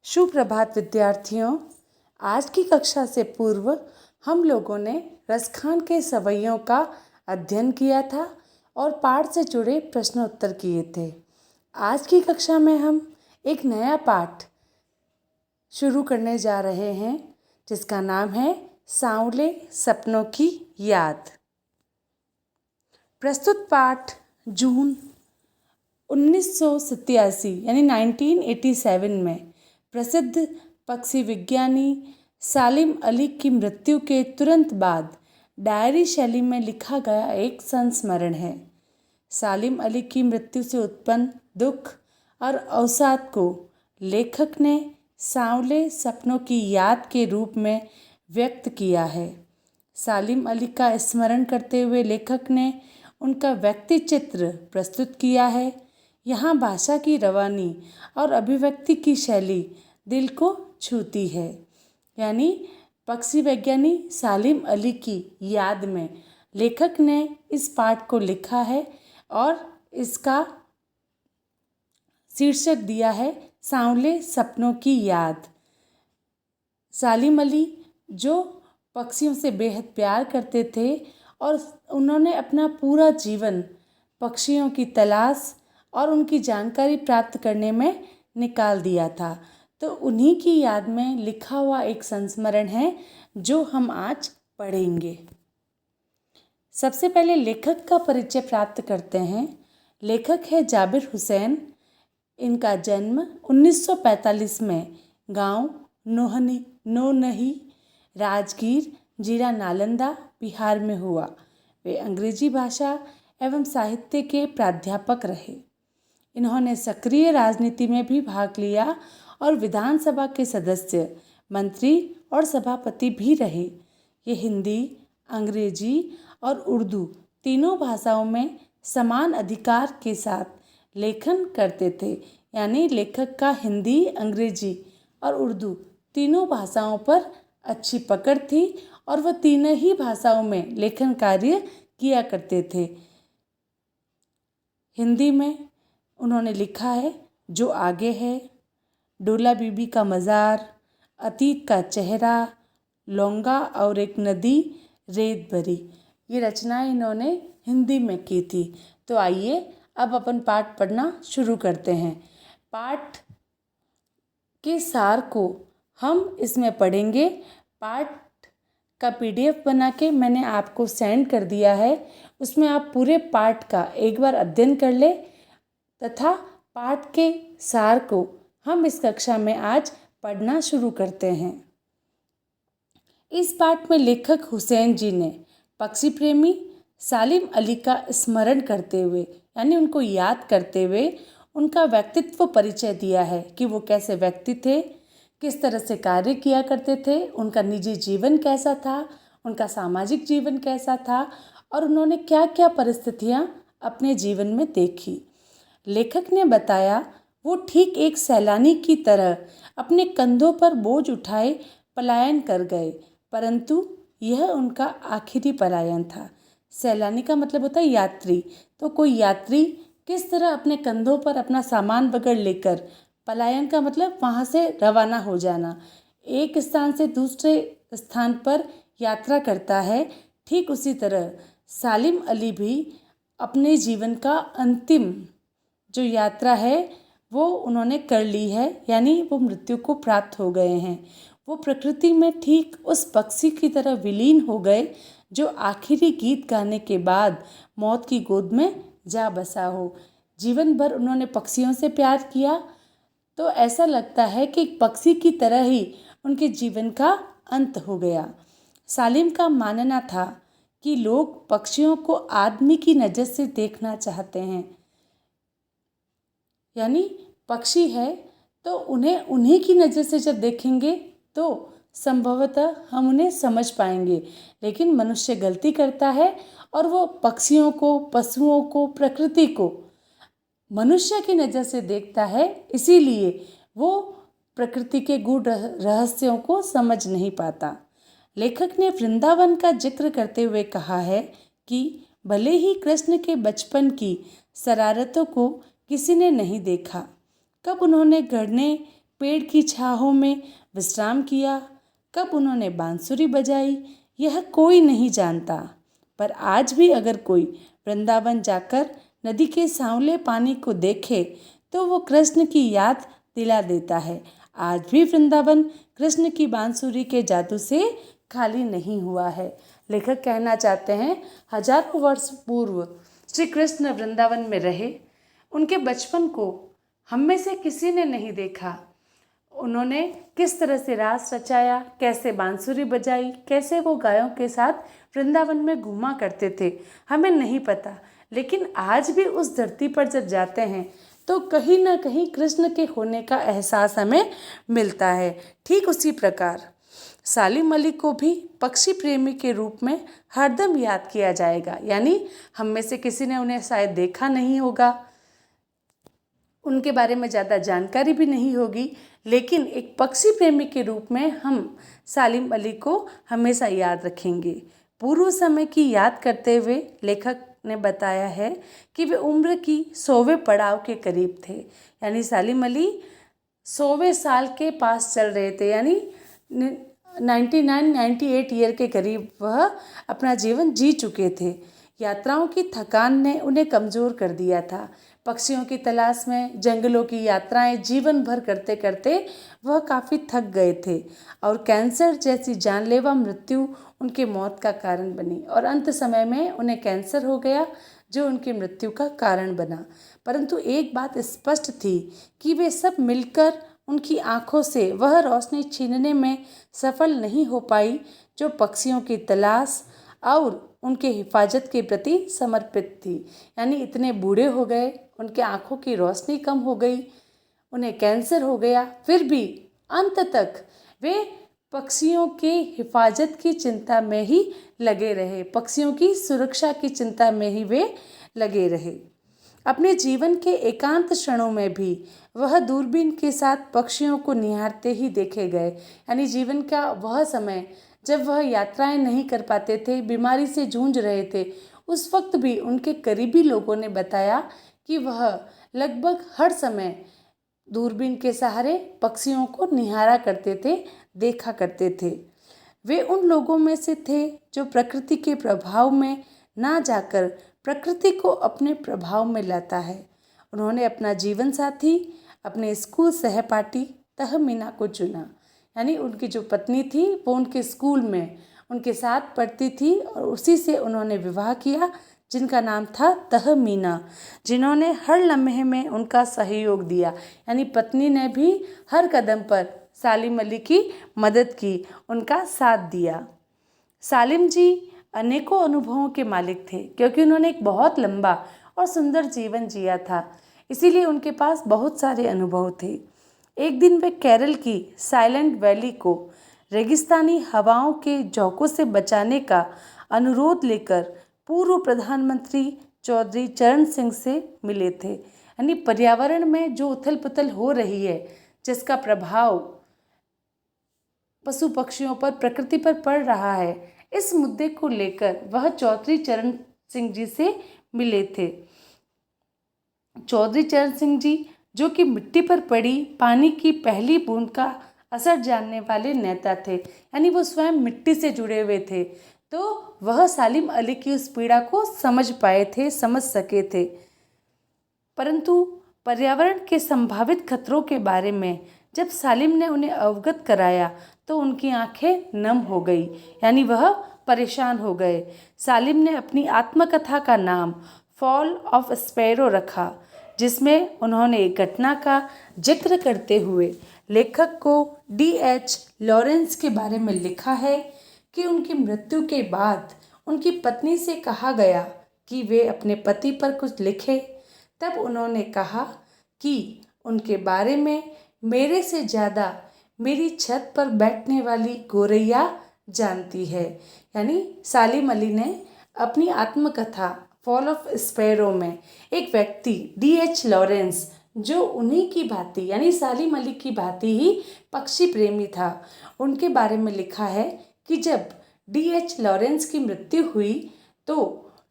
सुप्रभात विद्यार्थियों। आज की कक्षा से पूर्व हम लोगों ने रसखान के सवैयों का अध्ययन किया था और पाठ से जुड़े प्रश्न उत्तर किए थे। आज की कक्षा में हम एक नया पाठ शुरू करने जा रहे हैं जिसका नाम है सांवले सपनों की याद। प्रस्तुत पाठ जून 1987 यानी 1987 में प्रसिद्ध पक्षी विज्ञानी सालिम अली की मृत्यु के तुरंत बाद डायरी शैली में लिखा गया एक संस्मरण है। सालिम अली की मृत्यु से उत्पन्न दुख और अवसाद को लेखक ने सांवले सपनों की याद के रूप में व्यक्त किया है। सालिम अली का स्मरण करते हुए लेखक ने उनका व्यक्ति चित्र प्रस्तुत किया है। यहाँ भाषा की रवानी और अभिव्यक्ति की शैली दिल को छूती है। यानी पक्षी वैज्ञानी सालिम अली की याद में लेखक ने इस पाठ को लिखा है और इसका शीर्षक दिया है सांवले सपनों की याद। सालिम अली जो पक्षियों से बेहद प्यार करते थे और उन्होंने अपना पूरा जीवन पक्षियों की तलाश और उनकी जानकारी प्राप्त करने में निकाल दिया था, तो उन्हीं की याद में लिखा हुआ एक संस्मरण है जो हम आज पढ़ेंगे। सबसे पहले लेखक का परिचय प्राप्त करते हैं। लेखक है जाबिर हुसैन। इनका जन्म 1945 में गांव नोनही राजगीर जिला नालंदा बिहार में हुआ। वे अंग्रेजी भाषा एवं साहित्य के प्राध्यापक रहे। इन्होंने सक्रिय राजनीति में भी भाग लिया और विधानसभा के सदस्य, मंत्री और सभापति भी रहे। ये हिंदी, अंग्रेजी और उर्दू तीनों भाषाओं में समान अधिकार के साथ लेखन करते थे। यानी लेखक का हिंदी, अंग्रेजी और उर्दू तीनों भाषाओं पर अच्छी पकड़ थी और वह तीनों ही भाषाओं में लेखन कार्य किया करते थे। हिंदी में उन्होंने लिखा है जो आगे है, डोला बीबी का मज़ार, अतीत का चेहरा, लौंगा और एक नदी, रेत भरी। ये रचनाएं इन्होंने हिंदी में की थी। तो आइए अब अपन पाठ पढ़ना शुरू करते हैं। पाठ के सार को हम इसमें पढ़ेंगे। पाठ का PDF बना के मैंने आपको सेंड कर दिया है। उसमें आप पूरे पाठ का एक बार अध्ययन कर ले तथा पाठ के सार को हम इस कक्षा में आज पढ़ना शुरू करते हैं। इस पाठ में लेखक हुसैन जी ने पक्षी प्रेमी सालिम अली का स्मरण करते हुए यानी उनको याद करते हुए उनका व्यक्तित्व परिचय दिया है कि वो कैसे व्यक्ति थे, किस तरह से कार्य किया करते थे, उनका निजी जीवन कैसा था, उनका सामाजिक जीवन कैसा था और उन्होंने क्या क्या परिस्थितियां अपने जीवन में देखी। लेखक ने बताया वो ठीक एक सैलानी की तरह अपने कंधों पर बोझ उठाए पलायन कर गए, परंतु यह उनका आखिरी पलायन था। सैलानी का मतलब होता है यात्री। तो कोई यात्री किस तरह अपने कंधों पर अपना सामान बगड़ लेकर, पलायन का मतलब वहाँ से रवाना हो जाना, एक स्थान से दूसरे स्थान पर यात्रा करता है, ठीक उसी तरह सालिम अली भी अपने जीवन का अंतिम जो यात्रा है वो उन्होंने कर ली है। यानी वो मृत्यु को प्राप्त हो गए हैं। वो प्रकृति में ठीक उस पक्षी की तरह विलीन हो गए जो आखिरी गीत गाने के बाद मौत की गोद में जा बसा हो। जीवन भर उन्होंने पक्षियों से प्यार किया, तो ऐसा लगता है कि पक्षी की तरह ही उनके जीवन का अंत हो गया। सालिम का मानना था कि लोग पक्षियों को आदमी की नज़र से देखना चाहते हैं। यानी पक्षी है तो उन्हें उन्हीं की नज़र से जब देखेंगे तो संभवतः हम उन्हें समझ पाएंगे, लेकिन मनुष्य गलती करता है और वो पक्षियों को, पशुओं को, प्रकृति को मनुष्य की नज़र से देखता है, इसीलिए वो प्रकृति के गूढ़ रहस्यों को समझ नहीं पाता। लेखक ने वृंदावन का जिक्र करते हुए कहा है कि भले ही कृष्ण के बचपन की शरारतों को किसी ने नहीं देखा, कब उन्होंने गढ़ने पेड़ की छाहों में विश्राम किया, कब उन्होंने बांसुरी बजाई, यह कोई नहीं जानता। पर आज भी अगर कोई वृंदावन जाकर नदी के सांवले पानी को देखे तो वो कृष्ण की याद दिला देता है। आज भी वृंदावन कृष्ण की बांसुरी के जादू से खाली नहीं हुआ है। लेखक कहना चाहते हैं, हजारों वर्ष पूर्व श्री कृष्ण वृंदावन में रहे। उनके बचपन को हम में से किसी ने नहीं देखा। उन्होंने किस तरह से रास रचाया, कैसे बांसुरी बजाई, कैसे वो गायों के साथ वृंदावन में घूमा करते थे, हमें नहीं पता। लेकिन आज भी उस धरती पर जब जाते हैं तो कहीं ना कहीं कृष्ण के होने का एहसास हमें मिलता है। ठीक उसी प्रकार सालिम अली को भी पक्षी प्रेमी के रूप में हरदम याद किया जाएगा। यानी हम में से किसी ने उन्हें शायद देखा नहीं होगा, उनके बारे में ज़्यादा जानकारी भी नहीं होगी, लेकिन एक पक्षी प्रेमी के रूप में हम सालिम अली को हमेशा याद रखेंगे। पूर्व समय की याद करते हुए लेखक ने बताया है कि वे उम्र की 100वें पड़ाव के करीब थे। यानी सालिम अली 100वें साल के पास चल रहे थे, यानी 98 ईयर के करीब वह अपना जीवन जी चुके थे। यात्राओं की थकान ने उन्हें कमज़ोर कर दिया था। पक्षियों की तलाश में जंगलों की यात्राएं जीवन भर करते करते वह काफ़ी थक गए थे और कैंसर जैसी जानलेवा मृत्यु उनके मौत का कारण बनी और अंत समय में उन्हें कैंसर हो गया जो उनकी मृत्यु का कारण बना। परंतु एक बात स्पष्ट थी कि वे सब मिलकर उनकी आंखों से वह रोशनी छीनने में सफल नहीं हो पाई जो पक्षियों की तलाश और उनके हिफाजत के प्रति समर्पित थी। यानी इतने बूढ़े हो गए, उनके आंखों की रोशनी कम हो गई, उन्हें कैंसर हो गया, फिर भी अंत तक वे पक्षियों के हिफाजत की चिंता में ही लगे रहे, पक्षियों की सुरक्षा की चिंता में ही वे लगे रहे। अपने जीवन के एकांत क्षणों में भी वह दूरबीन के साथ पक्षियों को निहारते ही देखे गए। यानी जीवन का वह समय जब वह यात्राएं नहीं कर पाते थे, बीमारी से जूझ रहे थे, उस वक्त भी उनके करीबी लोगों ने बताया कि वह लगभग हर समय दूरबीन के सहारे पक्षियों को निहारा करते थे, देखा करते थे। वे उन लोगों में से थे जो प्रकृति के प्रभाव में ना जाकर प्रकृति को अपने प्रभाव में लाता है। उन्होंने अपना जीवन साथी अपने स्कूल सहपाठी तहमीना को चुना। यानी उनकी जो पत्नी थी वो उनके स्कूल में उनके साथ पढ़ती थी और उसी से उन्होंने विवाह किया, जिनका नाम था तहमीना, जिन्होंने हर लम्हे में उनका सहयोग दिया। यानी पत्नी ने भी हर कदम पर सालिम अली की मदद की, उनका साथ दिया। सालिम जी अनेकों अनुभवों के मालिक थे क्योंकि उन्होंने एक बहुत लंबा और सुंदर जीवन जिया था, इसीलिए उनके पास बहुत सारे अनुभव थे। एक दिन वे केरल की साइलेंट वैली को रेगिस्तानी हवाओं के झोंकों से बचाने का अनुरोध लेकर पूर्व प्रधानमंत्री चौधरी चरण सिंह से मिले थे। यानी पर्यावरण में जो उथल पुथल हो रही है, जिसका प्रभाव पशु पक्षियों पर, प्रकृति पर पड़ रहा है, इस मुद्दे को लेकर वह चौधरी चरण सिंह जी से मिले थे। चौधरी चरण सिंह जी जो कि मिट्टी पर पड़ी पानी की पहली बूंद का असर जानने वाले नेता थे, यानी वो स्वयं मिट्टी से जुड़े हुए थे, तो वह सालिम अली की उस पीड़ा को समझ पाए थे, समझ सके थे। परंतु पर्यावरण के संभावित खतरों के बारे में जब सालिम ने उन्हें अवगत कराया तो उनकी आंखें नम हो गई, यानी वह परेशान हो गए। सालिम ने अपनी आत्मकथा का नाम फॉल ऑफ स्पैरो रखा, जिसमें उन्होंने एक घटना का जिक्र करते हुए लेखक को D.H. लॉरेंस के बारे में लिखा है कि उनकी मृत्यु के बाद उनकी पत्नी से कहा गया कि वे अपने पति पर कुछ लिखे। तब उन्होंने कहा कि उनके बारे में मेरे से ज़्यादा मेरी छत पर बैठने वाली गोरैया जानती है। यानी सालिम अली ने अपनी आत्मकथा फॉल ऑफ स्पैरो में एक व्यक्ति D.H. लॉरेंस, जो उन्हीं की भांति यानी सालिम अली की भांति ही पक्षी प्रेमी था, उनके बारे में लिखा है कि जब D.H. लॉरेंस की मृत्यु हुई तो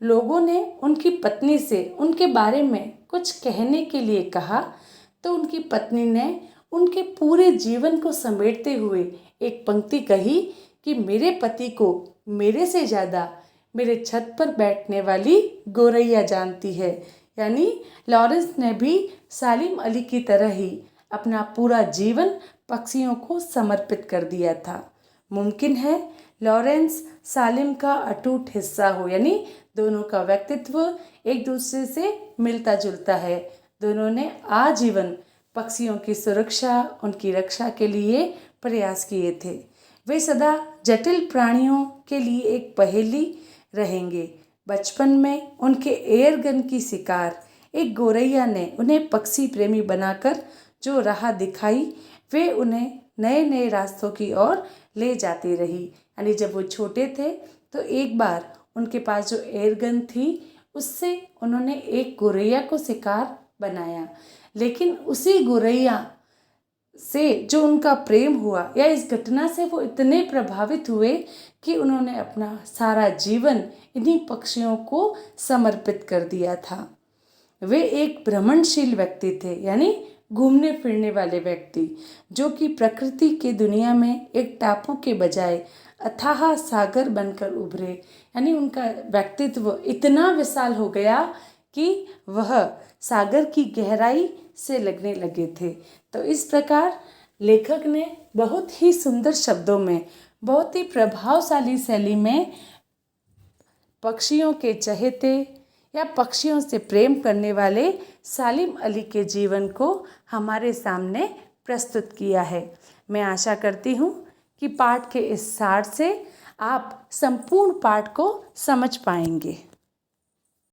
लोगों ने उनकी पत्नी से उनके बारे में कुछ कहने के लिए कहा, तो उनकी पत्नी ने उनके पूरे जीवन को समेटते हुए एक पंक्ति कही कि मेरे पति को मेरे से ज़्यादा मेरे छत पर बैठने वाली गोरैया जानती है। यानी लॉरेंस ने भी सालिम अली की तरह ही अपना पूरा जीवन पक्षियों को समर्पित कर दिया था। मुमकिन है लॉरेंस सालिम का अटूट हिस्सा हो, यानी दोनों का व्यक्तित्व एक दूसरे से मिलता जुलता है। दोनों ने आजीवन पक्षियों की सुरक्षा, उनकी रक्षा के लिए प्रयास किए थे। वे सदा जटिल प्राणियों के लिए एक पहेली रहेंगे। बचपन में उनके एयरगन की शिकार एक गोरैया ने उन्हें पक्षी प्रेमी बनाकर जो राह दिखाई, वे उन्हें नए नए रास्तों की ओर ले जाती रही। यानी जब वो छोटे थे तो एक बार उनके पास जो एयरगन थी उससे उन्होंने एक गोरैया को शिकार बनाया, लेकिन उसी गोरैया से जो उनका प्रेम हुआ या इस घटना से वो इतने प्रभावित हुए कि उन्होंने अपना सारा जीवन इन्हीं पक्षियों को समर्पित कर दिया था। वे एक भ्रमणशील व्यक्ति थे, यानी घूमने फिरने वाले व्यक्ति, जो कि प्रकृति की दुनिया में एक टापू के बजाय अथाह सागर बनकर उभरे। यानी उनका व्यक्तित्व इतना विशाल हो गया कि वह सागर की गहराई से लगने लगे थे। तो इस प्रकार लेखक ने बहुत ही सुंदर शब्दों में, बहुत ही प्रभावशाली शैली में पक्षियों के चहेते या पक्षियों से प्रेम करने वाले सालिम अली के जीवन को हमारे सामने प्रस्तुत किया है। मैं आशा करती हूँ कि पाठ के इस सार से आप संपूर्ण पाठ को समझ पाएंगे।